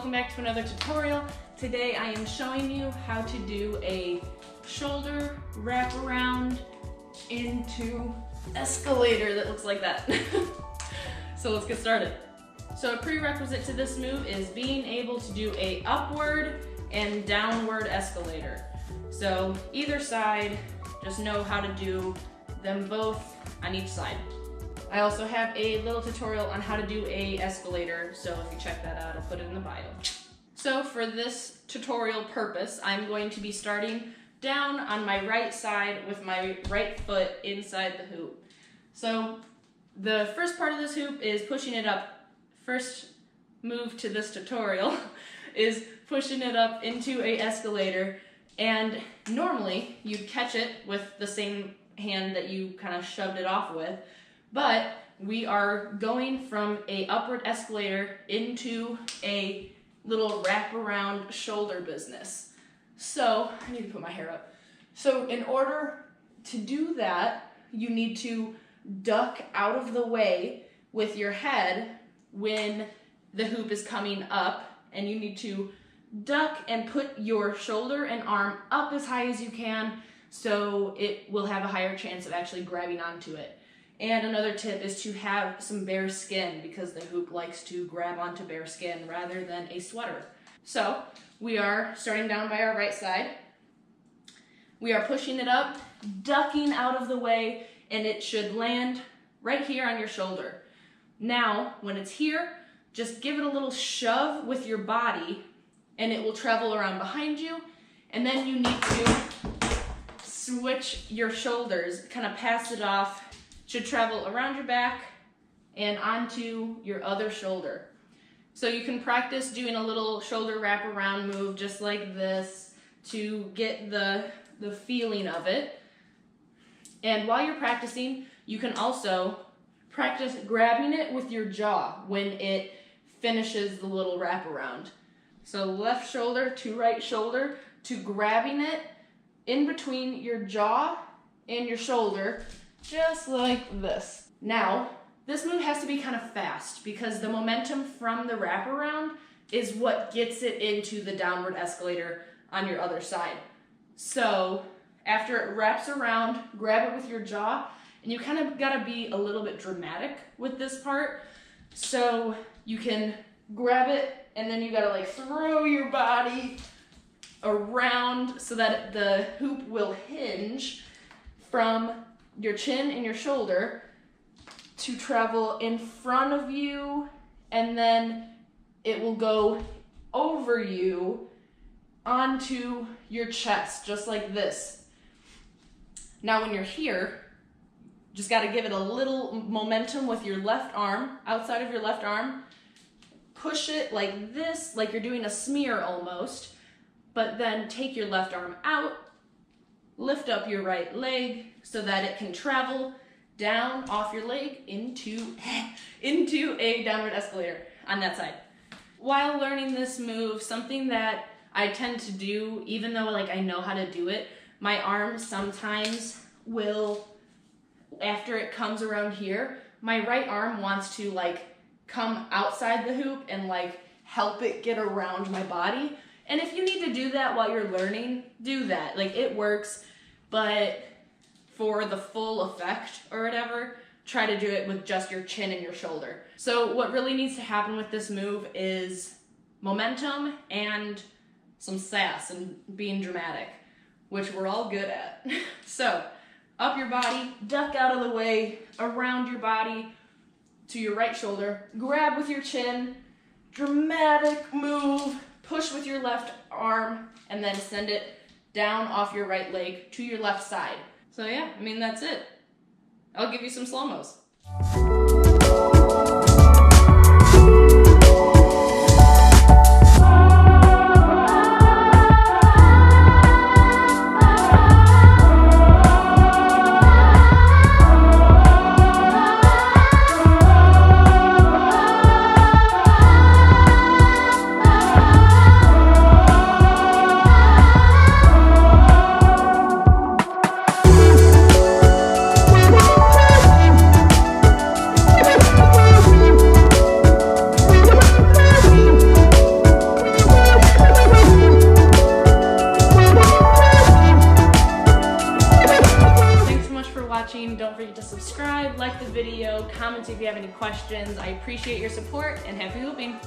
welcome back to another tutorial. Today I am showing you how to do a shoulder wraparound into escalator that looks like that. So let's get started. So a prerequisite to this move is being able to do a upward and downward escalator. So either side, just know how to do them both on each side. I also have a little tutorial on how to do a escalator, so if you check that out, I'll put it in the bio. So for this tutorial purpose, I'm going to be starting down on my right side with my right foot inside the hoop. So the first part of this hoop is pushing it up. First move to this tutorial is pushing it up into a escalator, and normally you'd catch it with the same hand that you kind of shoved it off with. But we are going from a upward escalator into a little wraparound shoulder business. So, I need to put my hair up. So in order to do that, you need to duck out of the way with your head when the hoop is coming up, and you need to duck and put your shoulder and arm up as high as you can so it will have a higher chance of actually grabbing onto it. And another tip is to have some bare skin, because the hoop likes to grab onto bare skin rather than a sweater. So we are starting down by our right side. We are pushing it up, ducking out of the way, and it should land right here on your shoulder. Now, when it's here, just give it a little shove with your body and it will travel around behind you. And then you need to switch your shoulders, kind of pass it off. Should travel around your back and onto your other shoulder. So you can practice doing a little shoulder wraparound move just like this to get the feeling of it. And while you're practicing, you can also practice grabbing it with your jaw when it finishes the little wraparound. So left shoulder to right shoulder to grabbing it in between your jaw and your shoulder, just like this. Now, this move has to be kind of fast because the momentum from the wraparound is what gets it into the downward escalator on your other side. So after it wraps around, grab it with your jaw, and you kind of gotta be a little bit dramatic with this part. So you can grab it and then you gotta like throw your body around so that the hoop will hinge from your chin and your shoulder to travel in front of you, and then it will go over you onto your chest, just like this. Now when you're here, just got to give it a little momentum with your left arm, outside of your left arm. Push it like this, like you're doing a smear almost, but then take your left arm out, lift up your right leg so that it can travel down off your leg into a downward escalator on that side. While learning this move, something that I tend to do, even though like I know how to do it, my arm sometimes will, after it comes around here, my right arm wants to like come outside the hoop and like help it get around my body. And if you need to do that while you're learning, do that. Like it works. But for the full effect or whatever, try to do it with just your chin and your shoulder. So what really needs to happen with this move is momentum and some sass and being dramatic, which we're all good at. So up your body, duck out of the way, around your body to your right shoulder, grab with your chin, dramatic move, push with your left arm, and then send it down off your right leg to your left side. So yeah, I mean, that's it. I'll give you some slow-mos. for watching. Don't forget to subscribe, like the video, comment if you have any questions. I appreciate your support, and happy hooping!